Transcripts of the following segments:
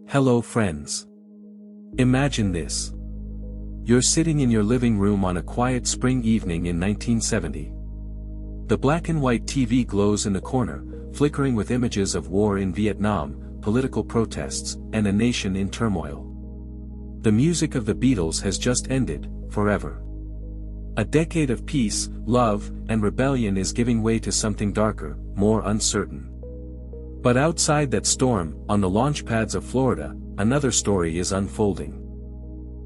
Hello friends. Imagine this. You're sitting in your living room on a quiet spring evening in 1970. The black and white TV glows in the corner, flickering with images of war in Vietnam, political protests, and a nation in turmoil. The music of the Beatles has just ended, forever. A decade of peace, love, and rebellion is giving way to something darker, more uncertain. But outside that storm, on the launch pads of Florida, another story is unfolding.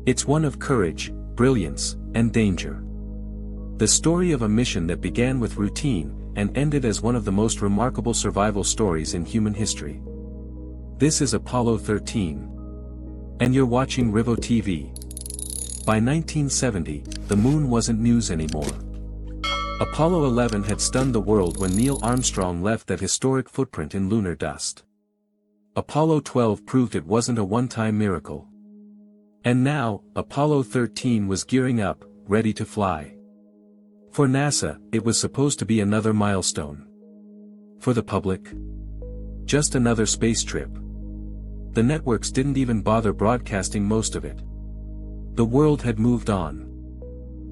It's one of courage, brilliance, and danger. The story of a mission that began with routine, and ended as one of the most remarkable survival stories in human history. This is Apollo 13. And you're watching RivoTV. By 1970, the moon wasn't news anymore. Apollo 11 had stunned the world when Neil Armstrong left that historic footprint in lunar dust. Apollo 12 proved it wasn't a one-time miracle. And now, Apollo 13 was gearing up, ready to fly. For NASA, it was supposed to be another milestone. For the public, just another space trip. The networks didn't even bother broadcasting most of it. The world had moved on.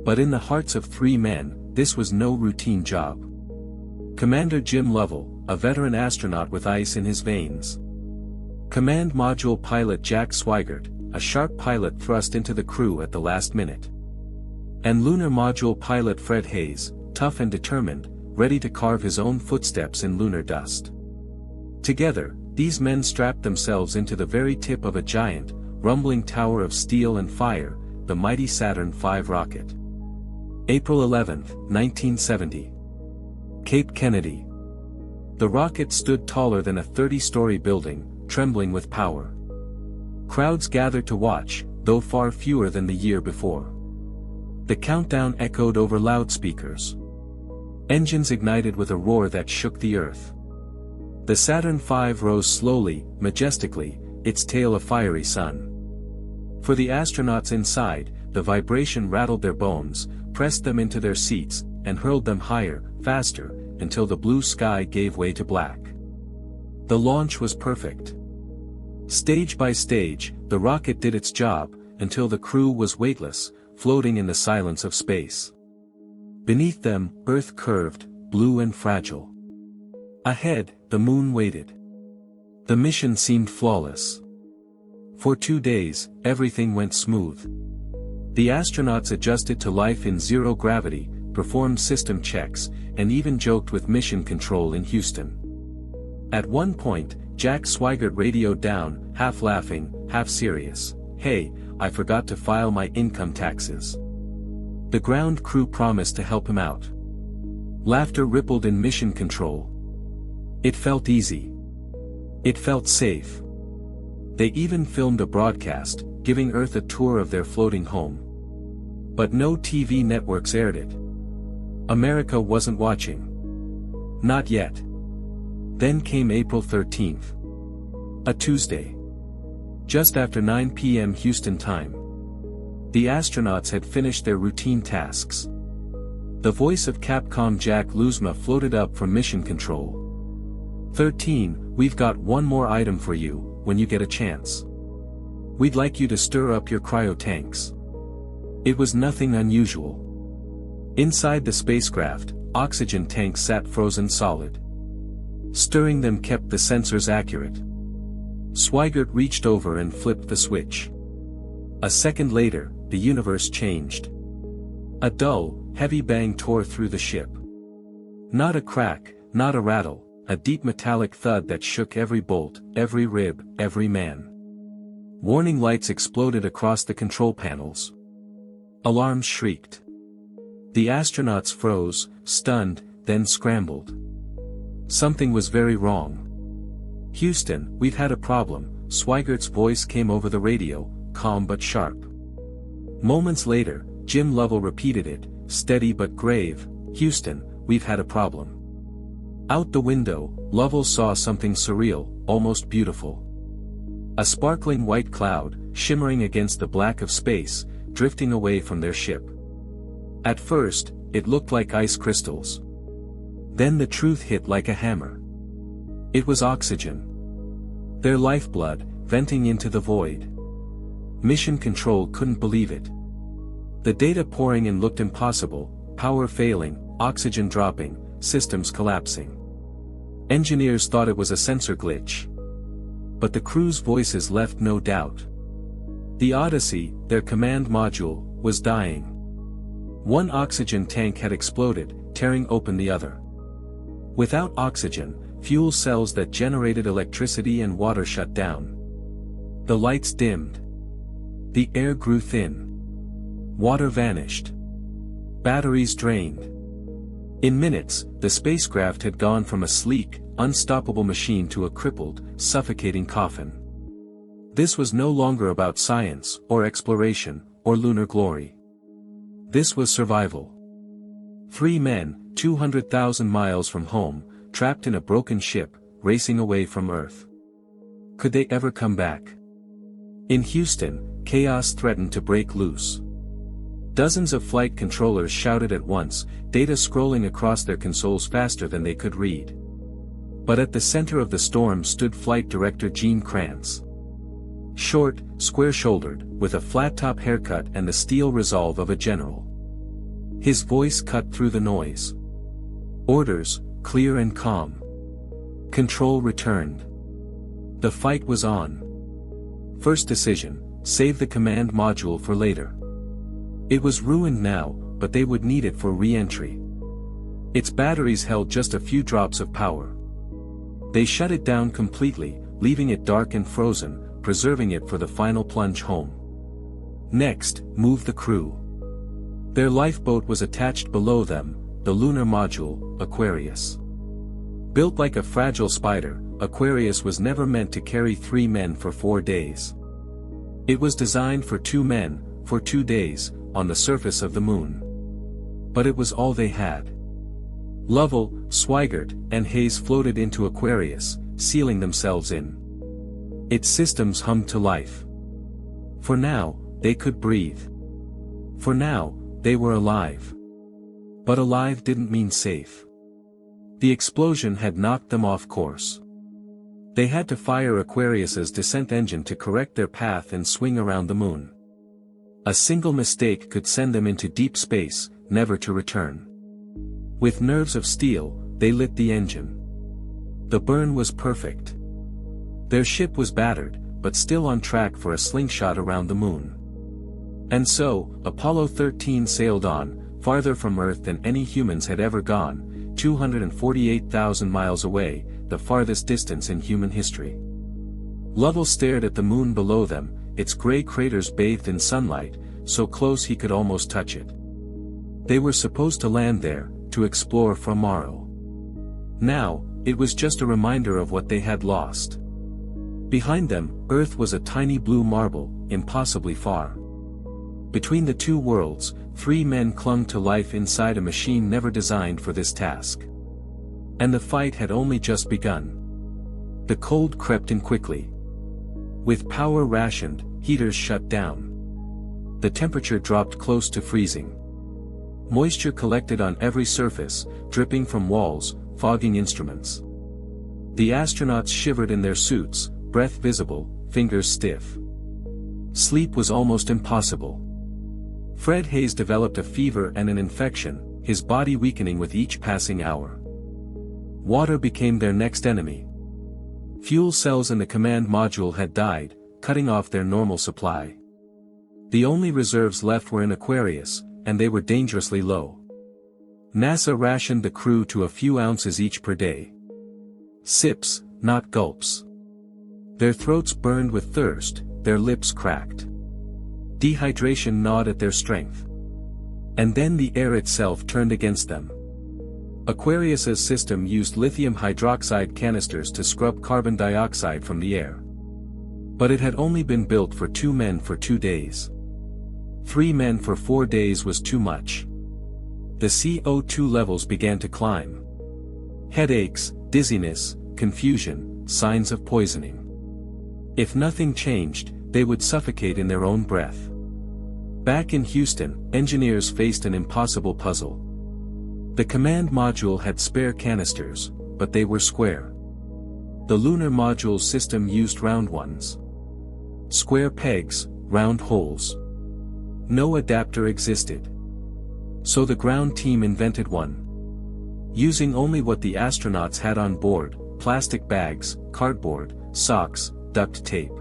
But in the hearts of three men, this was no routine job. Commander Jim Lovell, a veteran astronaut with ice in his veins. Command Module Pilot Jack Swigert, a sharp pilot thrust into the crew at the last minute. And Lunar Module Pilot Fred Haise, tough and determined, ready to carve his own footsteps in lunar dust. Together, these men strapped themselves into the very tip of a giant, rumbling tower of steel and fire, the mighty Saturn V rocket. April 11, 1970. Cape Kennedy. The rocket stood taller than a 30-story building, trembling with power. Crowds gathered to watch, though far fewer than the year before. The countdown echoed over loudspeakers. Engines ignited with a roar that shook the earth. The Saturn V rose slowly, majestically, its tail a fiery sun. For the astronauts inside, the vibration rattled their bones, pressed them into their seats, and hurled them higher, faster, until the blue sky gave way to black. The launch was perfect. Stage by stage, the rocket did its job, until the crew was weightless, floating in the silence of space. Beneath them, Earth curved, blue and fragile. Ahead, the moon waited. The mission seemed flawless. For 2 days, everything went smooth. The astronauts adjusted to life in zero gravity, performed system checks, and even joked with mission control in Houston. At one point, Jack Swigert radioed down, half laughing, half serious, "Hey, I forgot to file my income taxes." The ground crew promised to help him out. Laughter rippled in mission control. It felt easy. It felt safe. They even filmed a broadcast, giving Earth a tour of their floating home. But no TV networks aired it. America wasn't watching. Not yet. Then came April 13th. A Tuesday. Just after 9 p.m. Houston time. The astronauts had finished their routine tasks. The voice of Capcom Jack Luzma floated up from mission control. 13, we've got one more item for you, when you get a chance. We'd like you to stir up your cryo tanks. It was nothing unusual. Inside the spacecraft, oxygen tanks sat frozen solid. Stirring them kept the sensors accurate. Swigert reached over and flipped the switch. A second later, the universe changed. A dull, heavy bang tore through the ship. Not a crack, not a rattle, a deep metallic thud that shook every bolt, every rib, every man. Warning lights exploded across the control panels. Alarms shrieked. The astronauts froze, stunned, then scrambled. Something was very wrong. "Houston, we've had a problem," Swigert's voice came over the radio, calm but sharp. Moments later, Jim Lovell repeated it, steady but grave, "Houston, we've had a problem." Out the window, Lovell saw something surreal, almost beautiful. A sparkling white cloud, shimmering against the black of space, drifting away from their ship. At first, it looked like ice crystals. Then the truth hit like a hammer. It was oxygen. Their lifeblood, venting into the void. Mission Control couldn't believe it. The data pouring in looked impossible, power failing, oxygen dropping, systems collapsing. Engineers thought it was a sensor glitch. But the crew's voices left no doubt. The Odyssey, their command module, was dying. One oxygen tank had exploded, tearing open the other. Without oxygen, fuel cells that generated electricity and water shut down. The lights dimmed. The air grew thin. Water vanished. Batteries drained. In minutes, the spacecraft had gone from a sleek, unstoppable machine to a crippled, suffocating coffin. This was no longer about science, or exploration, or lunar glory. This was survival. 3 men, 200,000 miles from home, trapped in a broken ship, racing away from Earth. Could they ever come back? In Houston, chaos threatened to break loose. Dozens of flight controllers shouted at once, data scrolling across their consoles faster than they could read. But at the center of the storm stood Flight Director Gene Kranz. Short, square-shouldered, with a flat-top haircut and the steel resolve of a general. His voice cut through the noise. Orders, clear and calm. Control returned. The fight was on. First decision, save the command module for later. It was ruined now, but they would need it for re-entry. Its batteries held just a few drops of power. They shut it down completely, leaving it dark and frozen, preserving it for the final plunge home. Next, move the crew. Their lifeboat was attached below them, the lunar module, Aquarius. Built like a fragile spider, Aquarius was never meant to carry 3 men for 4 days. It was designed for 2 men, for 2 days, on the surface of the moon. But it was all they had. Lovell, Swigert, and Haise floated into Aquarius, sealing themselves in. Its systems hummed to life. For now, they could breathe. For now, they were alive. But alive didn't mean safe. The explosion had knocked them off course. They had to fire Aquarius's descent engine to correct their path and swing around the moon. A single mistake could send them into deep space, never to return. With nerves of steel, they lit the engine. The burn was perfect. Their ship was battered, but still on track for a slingshot around the moon. And so, Apollo 13 sailed on, farther from Earth than any humans had ever gone, 248,000 miles away, the farthest distance in human history. Lovell stared at the moon below them, its gray craters bathed in sunlight, so close he could almost touch it. They were supposed to land there, to explore tomorrow. Now, it was just a reminder of what they had lost. Behind them, Earth was a tiny blue marble, impossibly far. Between the 2 worlds, 3 men clung to life inside a machine never designed for this task. And the fight had only just begun. The cold crept in quickly. With power rationed, heaters shut down. The temperature dropped close to freezing. Moisture collected on every surface, dripping from walls, fogging instruments. The astronauts shivered in their suits, breath visible, fingers stiff. Sleep was almost impossible. Fred Haise developed a fever and an infection, his body weakening with each passing hour. Water became their next enemy. Fuel cells in the command module had died, cutting off their normal supply. The only reserves left were in Aquarius, and they were dangerously low. NASA rationed the crew to a few ounces each per day. Sips, not gulps. Their throats burned with thirst, their lips cracked. Dehydration gnawed at their strength. And then the air itself turned against them. Aquarius's system used lithium hydroxide canisters to scrub carbon dioxide from the air. But it had only been built for 2 men for 2 days. 3 men for 4 days was too much. The CO2 levels began to climb. Headaches, dizziness, confusion, signs of poisoning. If nothing changed, they would suffocate in their own breath. Back in Houston, engineers faced an impossible puzzle. The command module had spare canisters, but they were square. The lunar module system used round ones. Square pegs, round holes. No adapter existed. So the ground team invented one. Using only what the astronauts had on board, plastic bags, cardboard, socks, duct tape.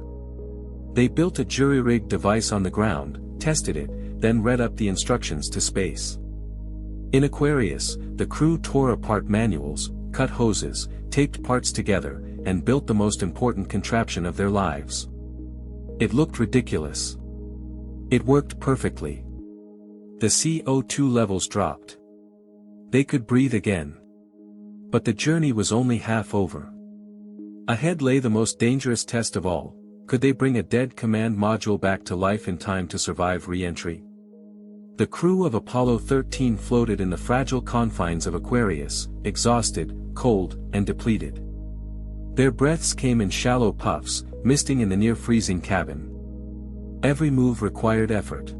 They built a jury-rigged device on the ground, tested it, then read up the instructions to space. In Aquarius, the crew tore apart manuals, cut hoses, taped parts together, and built the most important contraption of their lives. It looked ridiculous. It worked perfectly. The CO2 levels dropped. They could breathe again. But the journey was only half over. Ahead lay the most dangerous test of all. Could they bring a dead command module back to life in time to survive re-entry? The crew of Apollo 13 floated in the fragile confines of Aquarius, exhausted, cold, and depleted. Their breaths came in shallow puffs, misting in the near-freezing cabin. Every move required effort.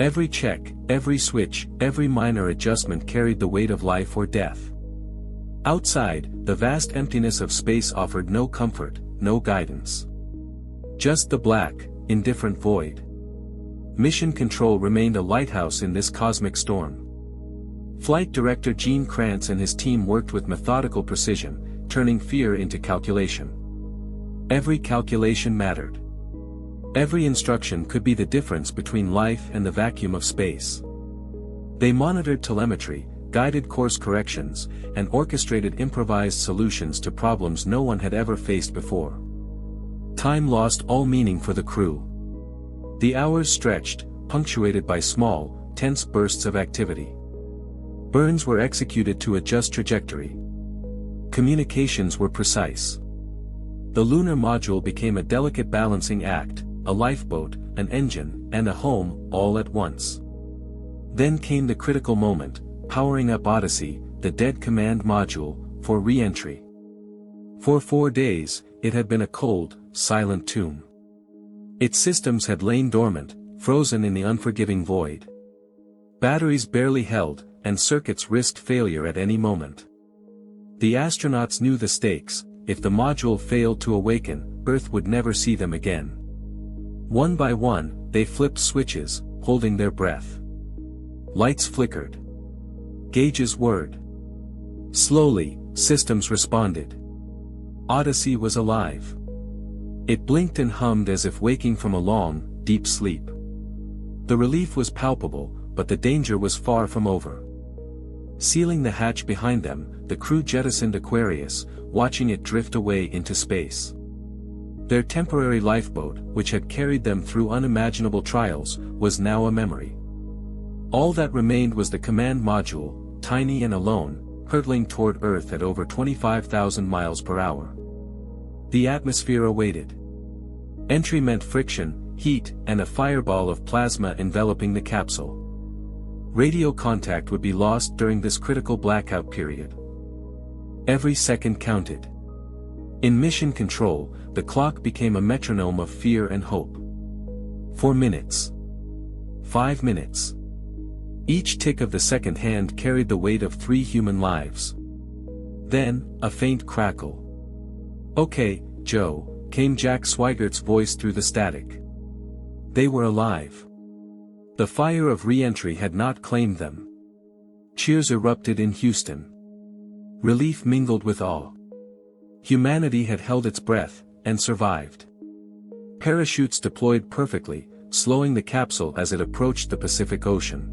Every check, every switch, every minor adjustment carried the weight of life or death. Outside, the vast emptiness of space offered no comfort, no guidance. Just the black, indifferent void. Mission Control remained a lighthouse in this cosmic storm. Flight Director Gene Kranz and his team worked with methodical precision, turning fear into calculation. Every calculation mattered. Every instruction could be the difference between life and the vacuum of space. They monitored telemetry, guided course corrections, and orchestrated improvised solutions to problems no one had ever faced before. Time lost all meaning for the crew. The hours stretched, punctuated by small, tense bursts of activity. Burns were executed to adjust trajectory. Communications were precise. The lunar module became a delicate balancing act, a lifeboat, an engine, and a home, all at once. Then came the critical moment, powering up Odyssey, the dead command module, for re-entry. For 4 days, it had been a cold, silent tomb. Its systems had lain dormant, frozen in the unforgiving void. Batteries barely held, and circuits risked failure at any moment. The astronauts knew the stakes: if the module failed to awaken, Earth would never see them again. One by one, they flipped switches, holding their breath. Lights flickered. Gauges whirred. Slowly, systems responded. Odyssey was alive. It blinked and hummed as if waking from a long, deep sleep. The relief was palpable, but the danger was far from over. Sealing the hatch behind them, the crew jettisoned Aquarius, watching it drift away into space. Their temporary lifeboat, which had carried them through unimaginable trials, was now a memory. All that remained was the command module, tiny and alone, hurtling toward Earth at over 25,000 miles per hour. The atmosphere awaited. Entry meant friction, heat, and a fireball of plasma enveloping the capsule. Radio contact would be lost during this critical blackout period. Every second counted. In Mission Control, the clock became a metronome of fear and hope. 4 minutes. 5 minutes. Each tick of the second hand carried the weight of 3 human lives. Then, a faint crackle. "Okay, Joe," came Jack Swigert's voice through the static. They were alive. The fire of re-entry had not claimed them. Cheers erupted in Houston. Relief mingled with awe. Humanity had held its breath, and survived. Parachutes deployed perfectly, slowing the capsule as it approached the Pacific Ocean.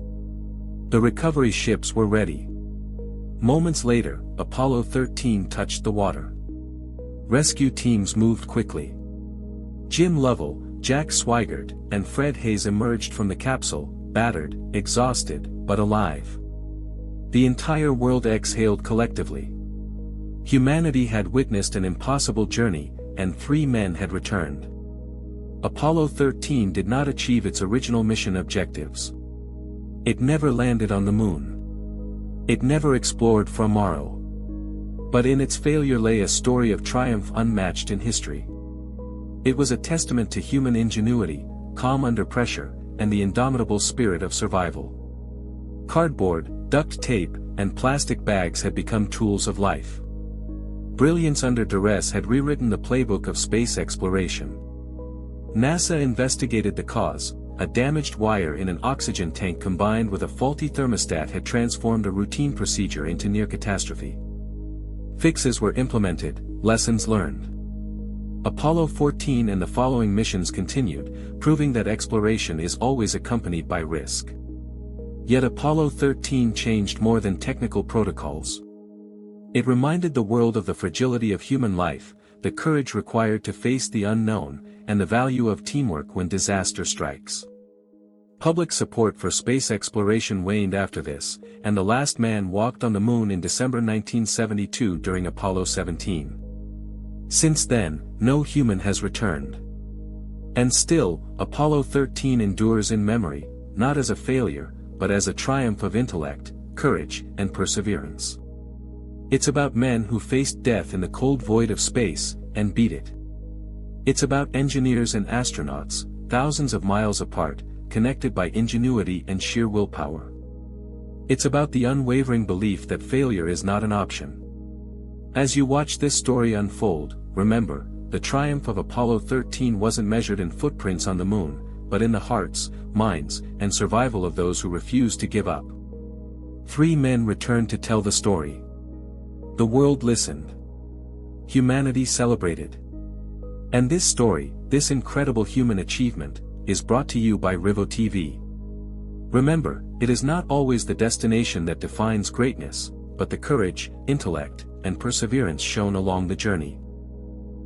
The recovery ships were ready. Moments later, Apollo 13 touched the water. Rescue teams moved quickly. Jim Lovell, Jack Swigert, and Fred Haise emerged from the capsule, battered, exhausted, but alive. The entire world exhaled collectively. Humanity had witnessed an impossible journey, and 3 men had returned. Apollo 13 did not achieve its original mission objectives. It never landed on the moon. It never explored Mars. But in its failure lay a story of triumph unmatched in history. It was a testament to human ingenuity, calm under pressure, and the indomitable spirit of survival. Cardboard, duct tape, and plastic bags had become tools of life. Brilliance under duress had rewritten the playbook of space exploration. NASA investigated the cause. A damaged wire in an oxygen tank combined with a faulty thermostat had transformed a routine procedure into near catastrophe. Fixes were implemented, lessons learned. Apollo 14 and the following missions continued, proving that exploration is always accompanied by risk. Yet Apollo 13 changed more than technical protocols. It reminded the world of the fragility of human life, the courage required to face the unknown, and the value of teamwork when disaster strikes. Public support for space exploration waned after this, and the last man walked on the moon in December 1972 during Apollo 17. Since then, no human has returned. And still, Apollo 13 endures in memory, not as a failure, but as a triumph of intellect, courage, and perseverance. It's about men who faced death in the cold void of space, and beat it. It's about engineers and astronauts, thousands of miles apart, connected by ingenuity and sheer willpower. It's about the unwavering belief that failure is not an option. As you watch this story unfold, remember, the triumph of Apollo 13 wasn't measured in footprints on the moon, but in the hearts, minds, and survival of those who refused to give up. 3 men returned to tell the story. The world listened. Humanity celebrated. And this story, this incredible human achievement, is brought to you by RivoTV. Remember, it is not always the destination that defines greatness, but the courage, intellect, and perseverance shown along the journey.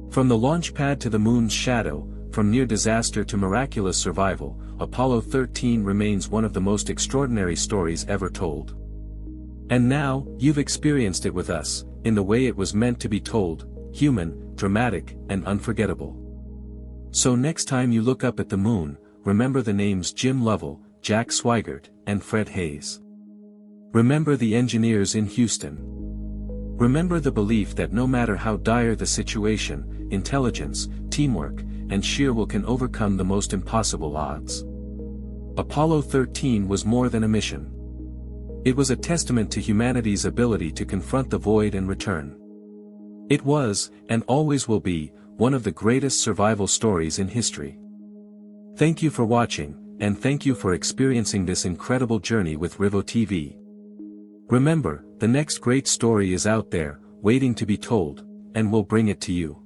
From the launch pad to the moon's shadow, from near disaster to miraculous survival, Apollo 13 remains one of the most extraordinary stories ever told. And now, you've experienced it with us, in the way it was meant to be told, human, dramatic, and unforgettable. So next time you look up at the moon, remember the names Jim Lovell, Jack Swigert, and Fred Haise. Remember the engineers in Houston. Remember the belief that no matter how dire the situation, intelligence, teamwork, and sheer will can overcome the most impossible odds. Apollo 13 was more than a mission. It was a testament to humanity's ability to confront the void and return. It was, and always will be, one of the greatest survival stories in history. Thank you for watching, and thank you for experiencing this incredible journey with RivoTV. Remember, the next great story is out there, waiting to be told, and we'll bring it to you.